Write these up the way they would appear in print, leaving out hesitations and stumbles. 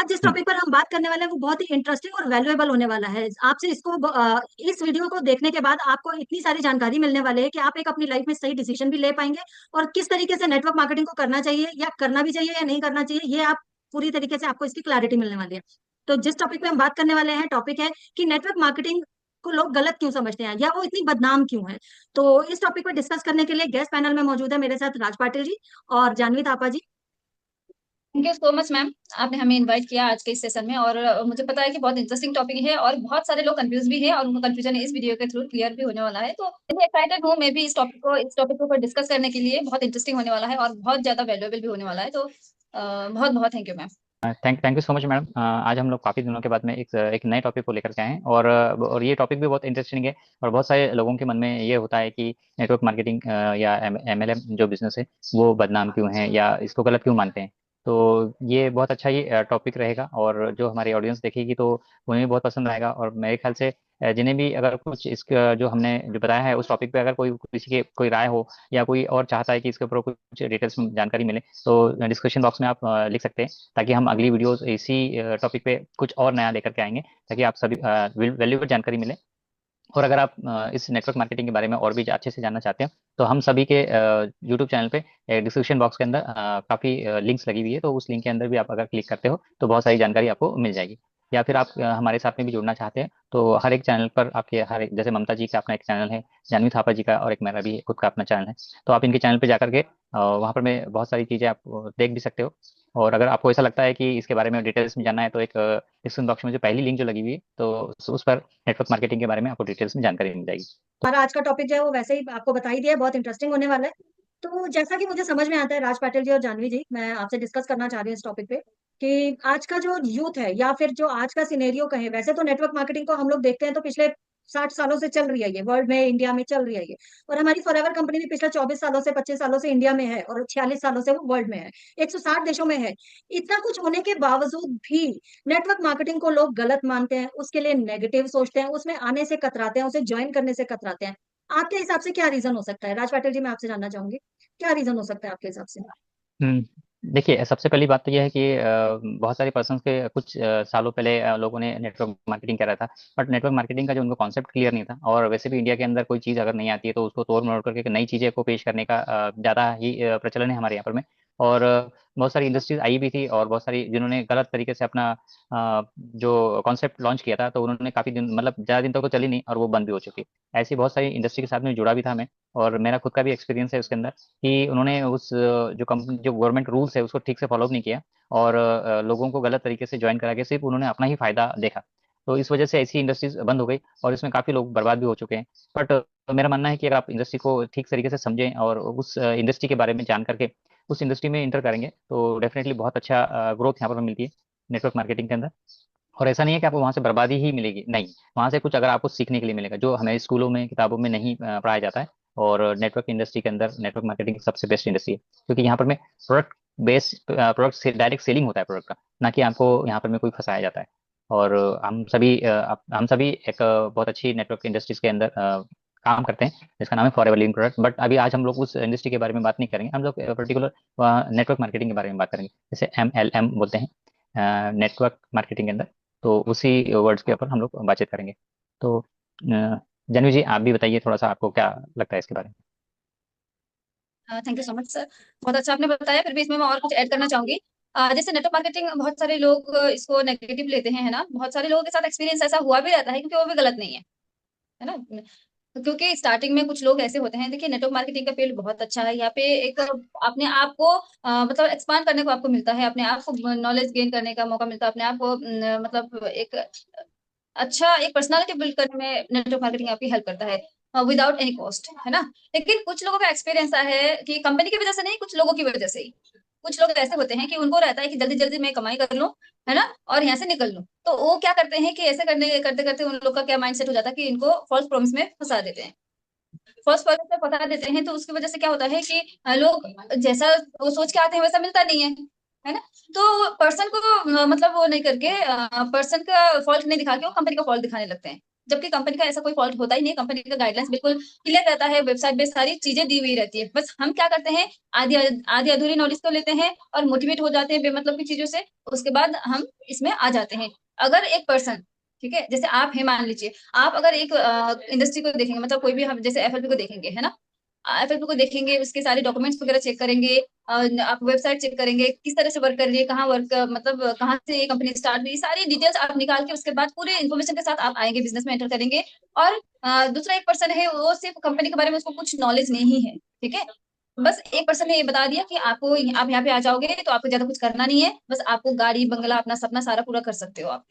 आज जिस हम्म। टॉपिक पर हम बात करने वाले हैं वो बहुत ही इंटरेस्टिंग और वैल्यूएबल होने वाला है। आपसे इस वीडियो को देखने के बाद आपको इतनी सारी जानकारी मिलने वाली है कि आप एक अपनी लाइफ में सही डिसीजन भी ले पाएंगे और किस तरीके से नेटवर्क मार्केटिंग को करना चाहिए या करना भी चाहिए या नहीं करना चाहिए, ये आप पूरी तरीके से आपको इसकी क्लैरिटी मिलने वाली है। तो जिस टॉपिक पे हम बात करने वाले हैं, टॉपिक है कि नेटवर्क मार्केटिंग को लोग गलत क्यों समझते हैं या वो इतनी बदनाम क्यों है। तो इस टॉपिक पर डिस्कस करने के लिए गेस्ट पैनल में मौजूद है मेरे साथ राज पाटिल जी और Janvi Thapa ji. Thank you so much ma'am. आपने हमें इनवाइट किया आज के इस सेशन में, और मुझे पता है कि बहुत इंटरेस्टिंग टॉपिक है और बहुत सारे लोग कंफ्यूज भी हैं, और उनका कंफ्यूजन इस वीडियो के थ्रू क्लियर भी होने वाला है। तो मैं एक्साइटेड हूँ, मैं भी इस टॉपिक को ऊपर डिस्कस करने के लिए। बहुत इंटरेस्टिंग होने वाला है और बहुत ज्यादा वैल्यूएबल भी होने वाला है। तो बहुत बहुत thank you ma'am. Thank you so much madam. आज हम लोग काफ़ी दिनों के बाद में एक नए टॉपिक को लेकर के आए हैं, और ये टॉपिक भी बहुत इंटरेस्टिंग है। और बहुत सारे लोगों के मन में ये होता है कि नेटवर्क मार्केटिंग या MLM जो बिजनेस है वो बदनाम क्यों है या इसको गलत क्यों मानते हैं। तो ये बहुत अच्छा ये टॉपिक रहेगा, और जो हमारी ऑडियंस देखेगी तो उन्हें भी बहुत पसंद आएगा। और मेरे ख्याल से जिन्हें भी अगर कुछ इसका जो हमने जो बताया है उस टॉपिक पे अगर कोई किसी के कोई राय हो या कोई और चाहता है कि इसके ऊपर कुछ डिटेल्स में जानकारी मिले, तो डिस्क्रिप्शन बॉक्स में आप लिख सकते हैं, ताकि हम अगली वीडियोस इसी टॉपिक पे कुछ और नया लेकर के आएंगे, ताकि आप सभी वैल्यूबल जानकारी मिले। और अगर आप इस नेटवर्क मार्केटिंग के बारे में और भी अच्छे से जानना चाहते हैं, तो हम सभी के यूट्यूब चैनल पे डिस्क्रिप्शन बॉक्स के अंदर काफ़ी लिंक्स लगी हुई है, तो उस लिंक के अंदर भी आप अगर क्लिक करते हो तो बहुत सारी जानकारी आपको मिल जाएगी। या फिर आप हमारे साथ में भी जुड़ना चाहते हैं, तो हर एक चैनल पर आपके हर एक, जैसे ममता जी का अपना एक चैनल है, जानवी थापा जी का, और एक मेरा भी खुद का अपना चैनल है। तो आप इनके चैनल पे जाकर के वहाँ पर मैं बहुत सारी चीज़ें आप देख भी सकते हो। और अगर आपको ऐसा लगता है कि इसके बारे में डिटेल्स में जानना है, तो एक डिस्क्रिप्शन बॉक्स में जो पहली लिंक जो लगी हुई है, तो उस पर नेटवर्क मार्केटिंग के बारे में आपको डिटेल्स में जानकारी मिल जाएगी। हमारा आज का टॉपिक जो है वो वैसे ही आपको बता ही दिया है, बहुत इंटरेस्टिंग होने वाला है। तो जैसा कि मुझे समझ में आता है राज पाटिल जी और जानवी जी, मैं आपसे डिस्कस करना चाह रही हूँ इस टॉपिक पे कि आज का जो यूथ है या फिर जो आज का सिनेरियो कहे, वैसे तो नेटवर्क मार्केटिंग को हम लोग देखते हैं तो पिछले 60 सालों से चल रही है, ये वर्ल्ड में इंडिया में चल रही है ये। और हमारी फॉरएवर कंपनी भी पिछले 24 सालों से 25 सालों से इंडिया में है और 46 सालों से वो वर्ल्ड में है, 160 देशों में है। इतना कुछ होने के बावजूद भी नेटवर्क मार्केटिंग को लोग गलत मानते हैं, उसके लिए नेगेटिव सोचते हैं, उसमें आने से कतराते हैं, उसे ज्वाइन करने से कतराते हैं। आपके हिसाब से क्या रीजन हो सकता है राज पाटिल जी, मैं आपसे जानना चाहूंगी क्या रीजन हो सकता है आपके हिसाब से। देखिए, सबसे पहली बात तो यह है कि बहुत सारे पर्सन के कुछ सालों पहले लोगों ने नेटवर्क मार्केटिंग करा था, बट नेटवर्क मार्केटिंग का जो उनको कॉन्सेप्ट क्लियर नहीं था। और वैसे भी इंडिया के अंदर कोई चीज़ अगर नहीं आती है तो उसको तोड़ मरोड़ करके नई चीज़ें को पेश करने का ज़्यादा ही प्रचलन है हमारे यहाँ पर में। और बहुत सारी इंडस्ट्रीज आई भी थी, और बहुत सारी जिन्होंने गलत तरीके से अपना जो कॉन्सेप्ट लॉन्च किया था, तो उन्होंने काफ़ी दिन, मतलब ज़्यादा दिन तक तो चली नहीं और वो बंद भी हो चुकी। ऐसी बहुत सारी इंडस्ट्री के साथ में जुड़ा भी था मैं, और मेरा खुद का भी एक्सपीरियंस है उसके अंदर, कि उन्होंने उस जो कंपनी जो गवर्नमेंट रूल्स है उसको ठीक से फॉलो नहीं किया, और लोगों को गलत तरीके से ज्वाइन करा के सिर्फ उन्होंने अपना ही फायदा देखा। तो इस वजह से ऐसी इंडस्ट्रीज बंद हो गई, और इसमें काफ़ी लोग बर्बाद भी हो चुके हैं। बट मेरा मानना है कि अगर आप इंडस्ट्री को ठीक तरीके से समझें और उस इंडस्ट्री के बारे में जान करके उस इंडस्ट्री में इंटर करेंगे, तो डेफिनेटली बहुत अच्छा ग्रोथ यहाँ पर मिलती है नेटवर्क मार्केटिंग के अंदर। और ऐसा नहीं है कि आपको वहां से बर्बादी ही मिलेगी, नहीं, वहां से कुछ अगर आपको सीखने के लिए मिलेगा जो हमें स्कूलों में किताबों में नहीं पढ़ाया जाता है। और नेटवर्क इंडस्ट्री के अंदर नेटवर्क मार्केटिंग सबसे बेस्ट इंडस्ट्री है, क्योंकि यहाँ पर में प्रोडक्ट बेस्ड प्रोडक्ट से डायरेक्ट सेलिंग होता है प्रोडक्ट का, ना कि आपको यहाँ पर में कोई फंसाया जाता है। और हम सभी एक बहुत अच्छी नेटवर्क इंडस्ट्रीज के अंदर काम करते हैं, जिसका नाम है फॉरएवर लिविंग प्रोडक्ट। बट अभी आज हम लोग उस इंडस्ट्री के बारे में बात नहीं करेंगे, हम लोग पर्टिकुलर नेटवर्क मार्केटिंग के बारे में बात करेंगे, जैसे MLM बोलते हैं नेटवर्क मार्केटिंग के अंदर। तो उसी वर्ड्स के ऊपर हम लोग बातचीत करेंगे। तो जानवी जी, आप भी बताइए थोड़ा सा, आपको क्या लगता है इसके बारे में। Thank you so much sir. बहुत अच्छा आपने बताया, फिर भी इसमें मैं और कुछ ऐड करना चाहूंगी। जैसे नेटवर्क मार्केटिंग बहुत सारे लोग इसको नेगेटिव लेते हैं, है ना। बहुत सारे लोगों के साथ एक्सपीरियंस ऐसा हुआ भी रहता है, क्योंकि वो भी गलत नहीं है ना। क्योंकि स्टार्टिंग में कुछ लोग ऐसे होते हैं, देखिए नेटवर्क मार्केटिंग का फील्ड बहुत अच्छा है। यहाँ पे एक अपने आप को मतलब एक्सपांड करने को आपको मिलता है, अपने आप को नॉलेज गेन करने का मौका मिलता है, अपने आप को मतलब एक अच्छा एक पर्सनालिटी बिल्ड करने में नेटवर्क मार्केटिंग आपकी हेल्प करता है, विदाउट एनी कॉस्ट, है ना। लेकिन कुछ लोगों का एक्सपीरियंस है कि कंपनी की वजह से नहीं, कुछ लोगों की वजह से ही। कुछ लोग ऐसे होते हैं कि उनको रहता है कि जल्दी जल्दी मैं कमाई कर लूं, है ना, और यहाँ से निकल लूं। तो वो क्या करते हैं कि ऐसे करने करते करते उन लोग का क्या माइंडसेट हो जाता है कि इनको फॉल्स प्रॉमिस में फंसा देते हैं। फॉल्स प्रॉमिस में फंसा देते हैं, तो उसकी वजह से क्या होता है कि लोग जैसा वो सोच के आते हैं वैसा मिलता नहीं है ना। तो पर्सन को मतलब वो नहीं करके पर्सन का फॉल्ट नहीं दिखा के वो कंपनी का फॉल्ट दिखाने लगते हैं। जबकि कंपनी का ऐसा कोई फॉल्ट होता ही नहीं है। कंपनी का गाइडलाइंस बिल्कुल क्लियर रहता है, वेबसाइट पे सारी चीजें दी हुई रहती है। बस हम क्या करते हैं, आधी आधी अधूरी नॉलेज को लेते हैं और मोटिवेट हो जाते हैं बेमतलब की चीजों से, उसके बाद हम इसमें आ जाते हैं। अगर एक पर्सन, ठीक है, जैसे आप हैं, मान लीजिए आप अगर एक इंडस्ट्री को देखेंगे, मतलब कोई भी, हम जैसे एफएलपी को देखेंगे, है ना, एफएलपी को देखेंगे, उसके सारे डॉक्यूमेंट्स वगैरह चेक करेंगे, आप वेबसाइट चेक करेंगे किस तरह से वर्क कर रही है, कहाँ वर्क, मतलब कहाँ से ये कंपनी स्टार्ट हुई, सारी डिटेल्स आप निकाल के उसके बाद पूरे इन्फॉर्मेशन के साथ आप आएंगे, बिजनेस में एंटर करेंगे। और दूसरा एक पर्सन है, वो सिर्फ कंपनी के बारे में उसको कुछ नॉलेज नहीं है, ठीक है, बस एक पर्सन ने ये बता दिया कि आपको, आप यहाँ पे आ जाओगे तो आपको ज्यादा कुछ करना नहीं है, बस आपको गाड़ी बंगला अपना सपना सारा पूरा कर सकते हो आप,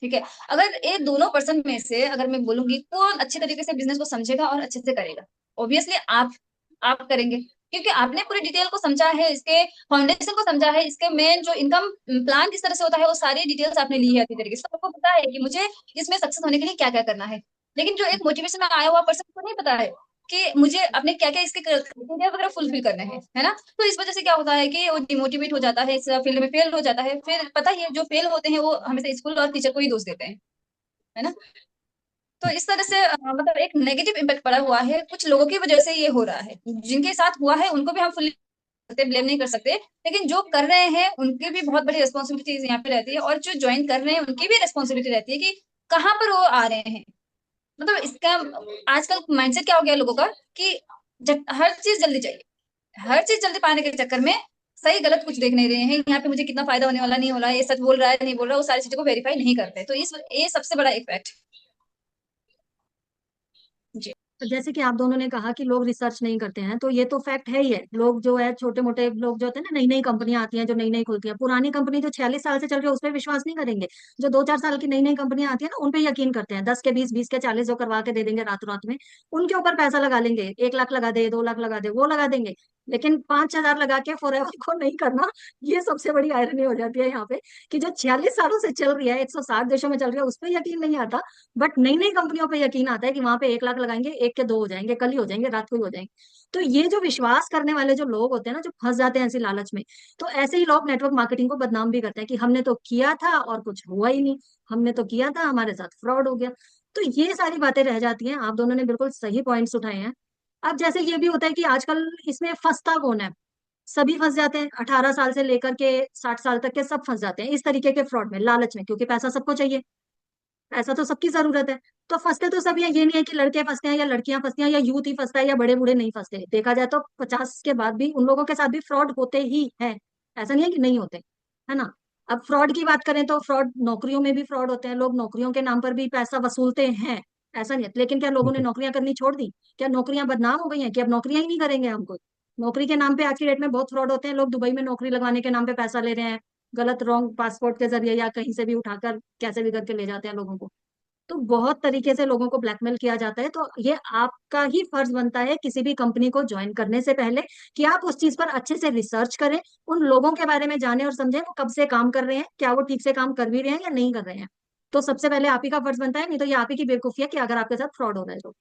ठीक है। अगर ये दोनों पर्सन में से अगर मैं बोलूंगी कौन अच्छे तरीके से बिजनेस को समझेगा और अच्छे से करेगा, ऑब्वियसली आप करेंगे, क्योंकि आपने पूरी डिटेल को समझा है, इसके फाउंडेशन को समझा है, इसके मेन जो इनकम प्लान किस तरह से होता है, वो सारी डिटेल्स आपने ली है अच्छी तरीके से, तो आपको पता है कि मुझे इसमें सक्सेस होने के लिए क्या क्या करना है। लेकिन जो एक मोटिवेशन में आया हुआ पर्सन को नहीं पता है कि मुझे अपने क्या क्या इसके क्राइटेरिया वगैरह फुलफिल करने हैं, है ना। तो इस वजह से क्या होता है कि वो डिमोटिवेट हो जाता है, इस फील्ड में फेल हो जाता है। फिर पता ही है, जो फेल होते हैं वो हमेशा स्कूल और टीचर को ही दोष देते हैं, है ना। तो इस तरह से मतलब एक नेगेटिव इम्पैक्ट पड़ा हुआ है, कुछ लोगों की वजह से ये हो रहा है। जिनके साथ हुआ है उनको भी हम फुल्ली ब्लेम नहीं कर सकते, लेकिन जो कर रहे हैं उनकी भी बहुत बड़ी रिस्पॉन्सिबिलिटी यहाँ पे रहती है, और जो ज्वाइन कर रहे हैं उनकी भी रिस्पॉन्सिबिलिटी रहती है कि कहाँ पर वो आ रहे हैं। मतलब इसका आजकल माइंडसेट क्या हो गया लोगों का कि हर चीज जल्दी चाहिए, हर चीज जल्दी पाने के चक्कर में सही गलत कुछ देख नहीं रहे हैं, यहाँ पे मुझे कितना फायदा होने वाला, नहीं हो रहा है, ये सच बोल रहा है नहीं बोल रहा है, वो सारी चीजों को वेरीफाई नहीं करते। तो इस ये सबसे बड़ा इफेक्ट जी। तो जैसे कि आप दोनों ने कहा कि लोग रिसर्च नहीं करते हैं, तो ये तो फैक्ट है ही है। लोग जो है, छोटे मोटे लोग जो होते हैं ना, नई नई कंपनियां आती हैं जो नई नई खुलती है, पुरानी कंपनी जो 46 साल से चल रही है उस पर विश्वास नहीं करेंगे। जो 2-4 साल की नई नई कंपनियां आती है ना, उन पे यकीन करते हैं। 10 के 20, 20 के 40 जो करवा के दे देंगे रातों रात में, उनके ऊपर पैसा लगा लेंगे। 1 लाख लगा दे, 2 लाख लगा दे, वो लगा देंगे। लेकिन 5 हजार लगा के फॉर एवर को नहीं करना, ये सबसे बड़ी आयरनी हो जाती है यहाँ पे, कि जो 46 सालों से चल रही है, 160 देशों में चल रही है, उस पर यकीन नहीं आता। बट नई नई कंपनियों पे यकीन आता है कि वहां पे 1 लाख लगाएंगे, एक के दो हो जाएंगे, कल ही हो जाएंगे, रात को ही हो जाएंगे। तो ये जो विश्वास करने वाले जो लोग होते हैं ना, जो फंस जाते हैं ऐसी लालच में, तो ऐसे ही लोग नेटवर्क मार्केटिंग को बदनाम भी करते हैं कि हमने तो किया था और कुछ हुआ ही नहीं, हमने तो किया था, हमारे साथ फ्रॉड हो गया। तो ये सारी बातें रह जाती हैं। आप दोनों ने बिल्कुल सही पॉइंट्स उठाए हैं। अब जैसे ये भी होता है कि आजकल इसमें फंसता कौन है? सभी फंस जाते हैं, 18 साल से लेकर के 60 साल तक के सब फंस जाते हैं इस तरीके के फ्रॉड में, लालच में, क्योंकि पैसा सबको चाहिए, ऐसा तो सबकी जरूरत है। तो फंसते तो सभी हैं, ये नहीं है कि लड़के फंसते हैं या लड़कियां फंसती हैं या यूथ ही फंसता है या बड़े बूढ़े नहीं फंसते। देखा जाए तो 50 के बाद भी उन लोगों के साथ भी फ्रॉड होते ही हैं, ऐसा नहीं है कि नहीं होते, है ना। अब फ्रॉड की बात करें तो फ्रॉड नौकरियों में भी फ्रॉड होते हैं, लोग नौकरियों के नाम पर भी पैसा वसूलते हैं, ऐसा नहीं है। लेकिन क्या लोगों ने जी नौकरियां करनी छोड़ दी? क्या नौकरियां बदनाम हो गई हैं कि अब नौकरियां ही नहीं करेंगे हम कोई? नौकरी के नाम पे आज की डेट में बहुत फ्रॉड होते हैं। लोग दुबई में नौकरी लगवाने के नाम पे पैसा ले रहे हैं, गलत रॉन्ग पासपोर्ट के जरिए या कहीं से भी उठाकर कैसे भी करके ले जाते हैं लोगों को। तो बहुत तरीके से लोगों को ब्लैकमेल किया जाता है। तो ये आपका ही फर्ज बनता है किसी भी कंपनी को ज्वाइन करने से पहले, कि आप उस चीज पर अच्छे से रिसर्च करें, उन लोगों के बारे में जाने और समझें वो कब से काम कर रहे हैं, क्या वो ठीक से काम कर भी रहे हैं या नहीं कर रहे हैं। तो सबसे पहले आप ही का फर्ज बनता है, नहीं तो ये आप ही की बेवकूफी है कि अगर आपके साथ फ्रॉड हो रहा है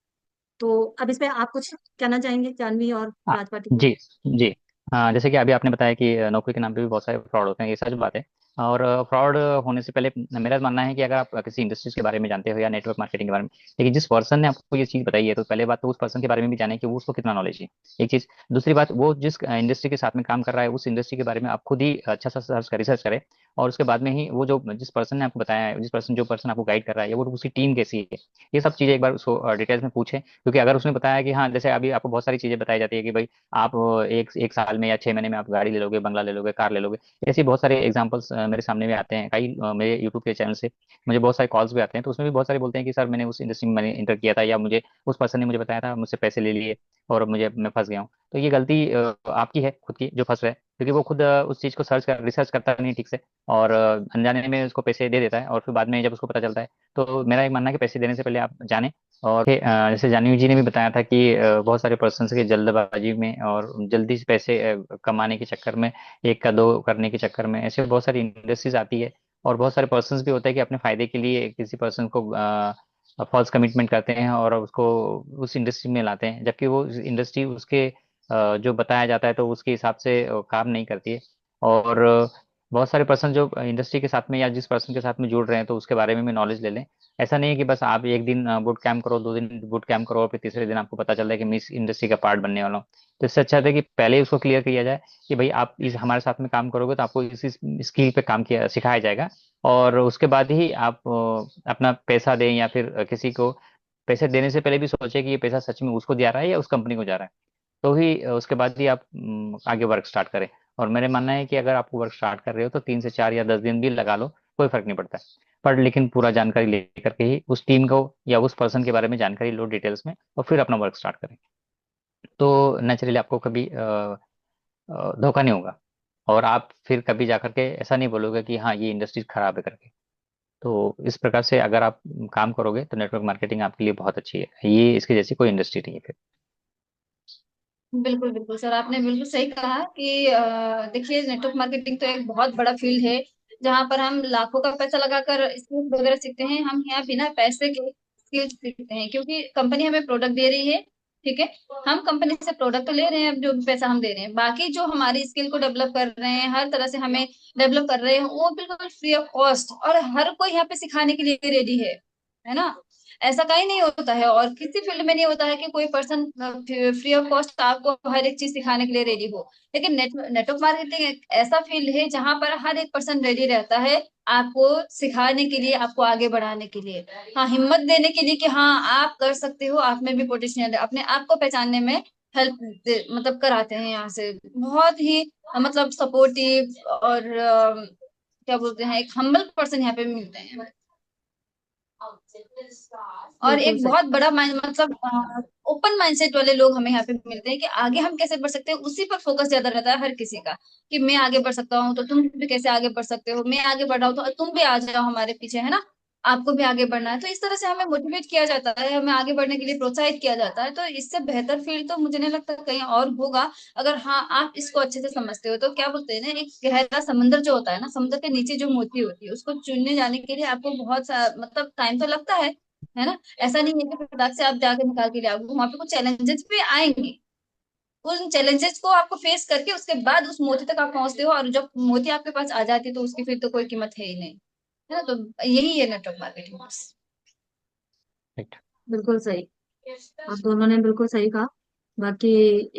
तो अब इस पे आप कुछ कहना चाहेंगे, जानवी और हाँ, राजपाटी को? जी जी। हाँ, जैसे कि अभी आपने बताया कि नौकरी के नाम पे भी बहुत सारे फ्रॉड होते हैं, ये सच बात है। और फ्रॉड होने से पहले मेरा मानना है कि अगर आप किसी इंडस्ट्रीज के बारे में जानते हो या नेटवर्क मार्केटिंग के बारे में, लेकिन जिस पर्सन ने आपको ये चीज़ बताई है, तो पहले बात तो उस पर्सन के बारे में भी जाने कि वो, उसको कितना नॉलेज है, एक चीज़। दूसरी बात, वो जिस इंडस्ट्री के साथ में काम कर रहा है, उस इंडस्ट्री के बारे में आप खुद ही अच्छा सा रिसर्च करें। और उसके बाद में ही वो जो जिस पर्सन ने आपको बताया है, जो पर्सन आपको गाइड कर रहा है, वो उसकी टीम कैसी है, ये सब चीज़ें एक बार उसको डिटेल्स में पूछें। क्योंकि अगर उसने बताया कि हाँ, जैसे अभी आपको बहुत सारी चीज़ें बताई जाती है कि भाई आप एक एक साल में या 6 महीने में आप गाड़ी ले लोगे, बंगला ले लोगे, कार ले लोगे, ऐसे बहुत सारे एग्जांपल्स मेरे सामने भी आते हैं। कई मेरे यूट्यूब के चैनल से मुझे बहुत सारे कॉल्स भी आते हैं, तो उसमें भी बहुत सारे बोलते हैं कि सर मैंने उस इंडस्ट्री में मैंने इंटर किया था, या मुझे उस पर्सन ने मुझे बताया था, मुझसे पैसे ले लिए और मैं फंस गया हूँ। तो ये गलती आपकी है खुद की, जो फंस रहा है, क्योंकि वो खुद उस चीज़ को रिसर्च करता नहीं ठीक से, और अनजाने में उसको पैसे दे देता है, और फिर बाद में जब उसको पता चलता है, तो मेरा एक मानना है कि पैसे देने से पहले आप जानें। और जैसे जानवी जी ने भी बताया था कि बहुत सारे पर्सन के जल्दबाजी में और जल्दी से पैसे कमाने के चक्कर में, एक का दो करने के चक्कर में, ऐसे बहुत सारी इंडस्ट्रीज आती है। और बहुत सारे पर्सन भी होते हैं कि अपने फायदे के लिए किसी पर्सन को फॉल्स कमिटमेंट करते हैं और उसको उस इंडस्ट्री में लाते हैं, जबकि वो इंडस्ट्री उसके जो बताया जाता है तो उसके हिसाब से काम नहीं करती है। और बहुत सारे पर्सन जो इंडस्ट्री के साथ में या जिस पर्सन के साथ में जुड़ रहे हैं तो उसके बारे में भी नॉलेज ले लें। ऐसा नहीं है कि बस आप एक दिन बूट कैंप करो, 2 दिन बूट कैंप करो और फिर तीसरे दिन आपको पता चल रहा है कि मैं इस इंडस्ट्री का पार्ट बनने वाला हूँ। तो इससे अच्छा है कि पहले ही उसको क्लियर किया जाए कि भाई आप इस हमारे साथ में काम करोगे तो आपको इस स्किल पे काम किया सिखाया जाएगा। और उसके बाद ही आप अपना पैसा दें, या फिर किसी को पैसे देने से पहले भी सोचे कि ये पैसा सच में उसको जा रहा है या उस कंपनी को जा रहा है। तो ही उसके बाद ही आप आगे वर्क स्टार्ट करें। और मेरे मानना है कि अगर आपको वर्क स्टार्ट कर रहे हो तो 3 से 4 या 10 दिन भी लगा लो, कोई फर्क नहीं पड़ता। पर लेकिन पूरा जानकारी लेकर के ही उस टीम को या उस पर्सन के बारे में जानकारी लो डिटेल्स में, और फिर अपना वर्क स्टार्ट करें। तो नेचुरली आपको कभी धोखा नहीं होगा। और आप फिर कभी जाकर के ऐसा नहीं बोलोगे कि हाँ ये इंडस्ट्री खराब है करके। तो इस प्रकार से अगर आप काम करोगे तो नेटवर्क मार्केटिंग आपके लिए बहुत अच्छी है, ये इसकी जैसी कोई इंडस्ट्री नहीं है फिर। बिल्कुल बिल्कुल सर, आपने बिल्कुल सही कहा कि देखिए नेटवर्क मार्केटिंग तो एक बहुत बड़ा फील्ड है, जहाँ पर हम लाखों का पैसा लगाकर स्किल्स वगैरह सीखते हैं। हम यहाँ बिना पैसे के स्किल्स सीखते हैं, क्योंकि कंपनी हमें प्रोडक्ट दे रही है। ठीक है, हम कंपनी से प्रोडक्ट तो ले रहे हैं, अब जो भी पैसा हम दे रहे हैं, बाकी जो हमारी स्किल को डेवलप कर रहे हैं, हर तरह से हमें डेवलप कर रहे हैं, वो बिल्कुल फ्री ऑफ कॉस्ट, और हर कोई यहाँ पे सिखाने के लिए रेडी है ना। ऐसा कहीं नहीं होता है, और किसी फील्ड में नहीं होता है कि कोई पर्सन फ्री ऑफ कॉस्ट आपको हर एक चीज सिखाने के लिए रेडी हो। लेकिन नेटवर्क मार्केटिंग एक ऐसा फील्ड है जहां पर हर एक पर्सन रेडी रहता है आपको सिखाने के लिए, आपको आगे बढ़ाने के लिए, हाँ हिम्मत देने के लिए कि हाँ आप कर सकते हो, आप में भी पोटेंशियल है, अपने आप को पहचानने में हेल्प मतलब कराते हैं यहाँ से। बहुत ही मतलब सपोर्टिव और क्या बोलते हैं, एक हम्बल पर्सन यहाँ पे मिलते हैं। और बिल्कुल एक सही। बहुत बड़ा माइंड मतलब ओपन माइंडसेट वाले लोग हमें यहाँ पे मिलते हैं कि आगे हम कैसे बढ़ सकते हैं, उसी पर फोकस ज्यादा रहता है हर किसी का, कि मैं आगे बढ़ सकता हूँ तो तुम भी कैसे आगे बढ़ सकते हो, मैं आगे बढ़ रहा हूँ तो तुम भी आ जाओ हमारे पीछे, है ना। आपको भी आगे बढ़ना है, तो इस तरह से हमें मोटिवेट किया जाता है, हमें आगे बढ़ने के लिए प्रोत्साहित किया जाता है। तो इससे बेहतर फील्ड तो मुझे नहीं लगता कहीं और होगा। अगर हाँ आप इसको अच्छे से समझते हो, तो क्या बोलते हैं ना, एक गहरा समंदर जो होता है ना, समुद्र के नीचे जो मोती होती है उसको चुनने जाने के लिए आपको बहुत मतलब टाइम तो लगता है ना। ऐसा नहीं है कि फटाक से आप जाके निकाल के ले आओगे, वहां पे कुछ चैलेंजेस भी आएंगे। उन चैलेंजेस को आपको फेस करके उसके बाद उस मोती तक आप पहुंचते हो, और जब मोती आपके पास आ जाती है तो उसकी फिर तो कोई कीमत है ही नहीं, है ना। तो यही है नेटवर्क मार्केटिंग बस। राइट। बिल्कुल सही। आप दोनों ने बिल्कुल सही कहा। बाकी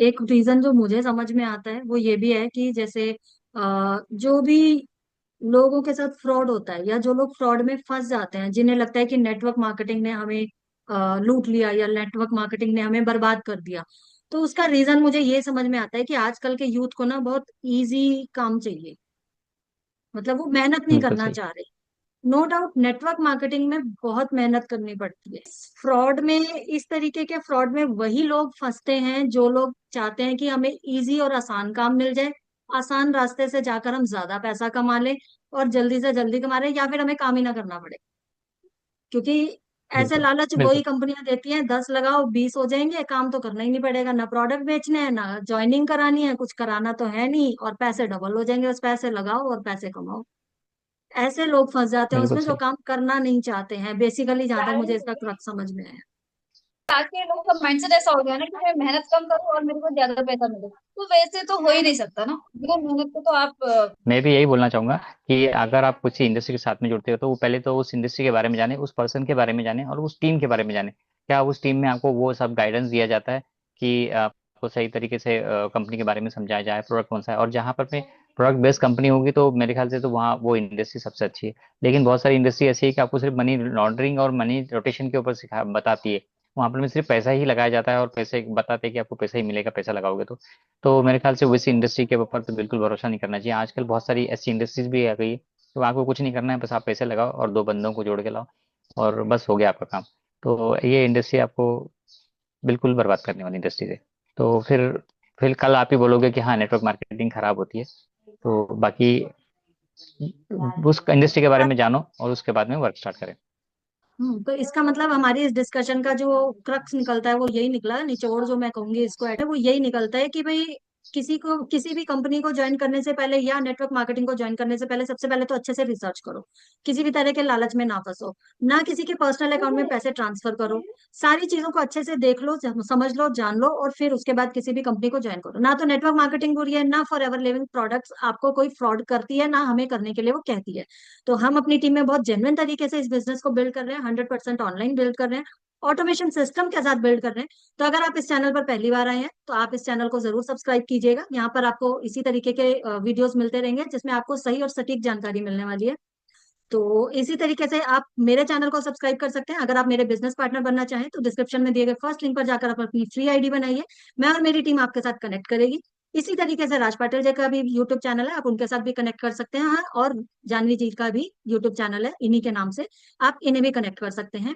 एक रीजन जो मुझे समझ में आता है वो ये भी है कि जैसे जो भी लोगों के साथ फ्रॉड होता है, या जो लोग फ्रॉड में फंस जाते हैं, जिन्हें लगता है कि नेटवर्क मार्केटिंग ने हमें लूट लिया, या नेटवर्क मार्केटिंग ने हमें बर्बाद कर दिया, तो उसका रीजन मुझे ये समझ में आता है कि आजकल के यूथ को ना बहुत इजी काम चाहिए। मतलब वो मेहनत नहीं बिल्कुल करना सही। चाह रहे। नो डाउट नेटवर्क मार्केटिंग में बहुत मेहनत करनी पड़ती है। फ्रॉड में, इस तरीके के फ्रॉड में वही लोग फंसते हैं जो लोग चाहते हैं कि हमें इजी और आसान काम मिल जाए, आसान रास्ते से जाकर हम ज्यादा पैसा कमा लें, और जल्दी से जल्दी कमा लें, या फिर हमें काम ही ना करना पड़े। क्योंकि ऐसे बिल्कुल लालच वही बिल्कुल। कंपनियां देती हैं, 10 लगाओ 20 हो जाएंगे, काम तो करना ही नहीं पड़ेगा, ना प्रोडक्ट बेचने हैं, ना ज्वाइनिंग करानी है, कुछ कराना तो है नहीं, और पैसे डबल हो जाएंगे, बस पैसे लगाओ और पैसे कमाओ। ऐसे लोग फंस जाते हैं बिल्कुल उसमें जो सही। काम करना नहीं चाहते हैं बेसिकली, जहां तक मुझे इसका क्रक्स समझ में आया। आज के लोगों का माइंडसेट ऐसा हो गया ना कि मैं मेहनत कम करूँ और मेरे को ज्यादा पैसा मिले, तो वैसे तो हो ही नहीं सकता ना, बिना मेहनत के तो आप मैं भी यही बोलना चाहूंगा कि अगर आप किसी इंडस्ट्री के साथ में जुड़ते हो तो वो पहले तो उस इंडस्ट्री के बारे में जाने, उस पर्सन के बारे में जाने और उस टीम के बारे में जाने। क्या उस टीम में आपको वो सब गाइडेंस दिया जाता है कि आपको सही तरीके से कंपनी के बारे में समझाया जाए, प्रोडक्ट कौन सा है। और जहाँ पर पे प्रोडक्ट बेस्ड कंपनी होगी तो मेरे ख्याल से तो वहाँ वो इंडस्ट्री सबसे अच्छी है। लेकिन बहुत सारी इंडस्ट्री ऐसी है कि आपको सिर्फ मनी लॉन्ड्रिंग और मनी रोटेशन के ऊपर सिखा बताती है। वहाँ पर में सिर्फ पैसा ही लगाया जाता है और पैसे बताते हैं कि आपको पैसा ही मिलेगा, पैसा लगाओगे तो मेरे ख्याल से वैसी इंडस्ट्री के ऊपर तो बिल्कुल भरोसा नहीं करना चाहिए। आजकल बहुत सारी ऐसी इंडस्ट्रीज भी आ गई है, तो आपको कुछ नहीं करना है, बस आप पैसे लगाओ और 2 बंदों को जोड़ के लाओ और बस हो गया आपका काम। तो ये इंडस्ट्री आपको बिल्कुल बर्बाद करने वाली इंडस्ट्री है। तो फिर कल आप ही बोलोगे कि हाँ नेटवर्क मार्केटिंग खराब होती है। तो बाकी उस इंडस्ट्री के बारे में जानो और उसके बाद में वर्क स्टार्ट करें। तो इसका मतलब हमारी इस डिस्कशन का जो क्रक्स निकलता है वो यही निकला, निचोड़ जो मैं कहूंगी इसको है वो यही निकलता है कि भाई किसी भी कंपनी को ज्वाइन करने से पहले या नेटवर्क मार्केटिंग को ज्वाइन करने से पहले सबसे पहले तो अच्छे से रिसर्च करो। किसी भी तरह के लालच में ना फंसो, ना किसी के पर्सनल अकाउंट में पैसे ट्रांसफर करो। सारी चीजों को अच्छे से देख लो, समझ लो, जान लो, और फिर उसके बाद किसी भी कंपनी को ज्वाइन करो। ना तो नेटवर्क मार्केटिंग बुरी है, ना फॉर एवर लिविंग प्रोडक्ट्स आपको कोई फ्रॉड करती है, ना हमें करने के लिए वो कहती है। तो हम अपनी टीम में बहुत जेन्युइन तरीके से इस बिजनेस को बिल्ड कर रहे हैं, 100% ऑनलाइन बिल्ड कर रहे हैं, ऑटोमेशन सिस्टम के साथ बिल्ड कर रहे हैं। तो अगर आप इस चैनल पर पहली बार आए हैं तो आप इस चैनल को जरूर सब्सक्राइब कीजिएगा। यहाँ पर आपको इसी तरीके के वीडियोस मिलते रहेंगे जिसमें आपको सही और सटीक जानकारी मिलने वाली है। तो इसी तरीके से आप मेरे चैनल को सब्सक्राइब कर सकते हैं। अगर आप मेरे बिजनेस पार्टनर बनना चाहें तो डिस्क्रिप्शन में दिए गए फर्स्ट लिंक पर जाकर आप अपनी फ्री आईडी बनाइए, मैं और मेरी टीम आपके साथ कनेक्ट करेगी। इसी तरीके से राज पाटिल जी का भी यूट्यूब चैनल है, आप उनके साथ भी कनेक्ट कर सकते हैं। हाँ, और जानवी जी का भी यूट्यूब चैनल है इन्हीं के नाम से, आप इन्हें भी कनेक्ट कर सकते हैं।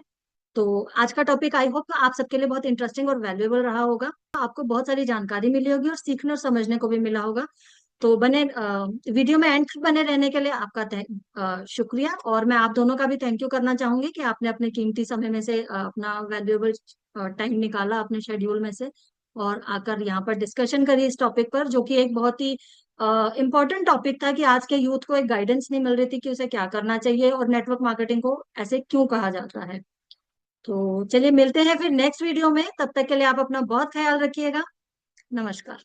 तो आज का टॉपिक आई होप आप सबके लिए बहुत इंटरेस्टिंग और वैल्यूएबल रहा होगा। आपको बहुत सारी जानकारी मिली होगी और सीखने और समझने को भी मिला होगा। तो वीडियो में एंड तक बने रहने के लिए आपका शुक्रिया। और मैं आप दोनों का भी थैंक यू करना चाहूंगी कि आपने अपने कीमती समय में से अपना वैल्यूएबल टाइम निकाला अपने शेड्यूल में से और आकर यहाँ पर डिस्कशन करी इस टॉपिक पर, जो कि एक बहुत ही इम्पोर्टेंट टॉपिक था कि आज के यूथ को एक गाइडेंस नहीं मिल रही थी कि उसे क्या करना चाहिए और नेटवर्क मार्केटिंग को ऐसे क्यों कहा जाता है। तो चलिए मिलते हैं फिर नेक्स्ट वीडियो में, तब तक के लिए आप अपना बहुत ख्याल रखिएगा। नमस्कार।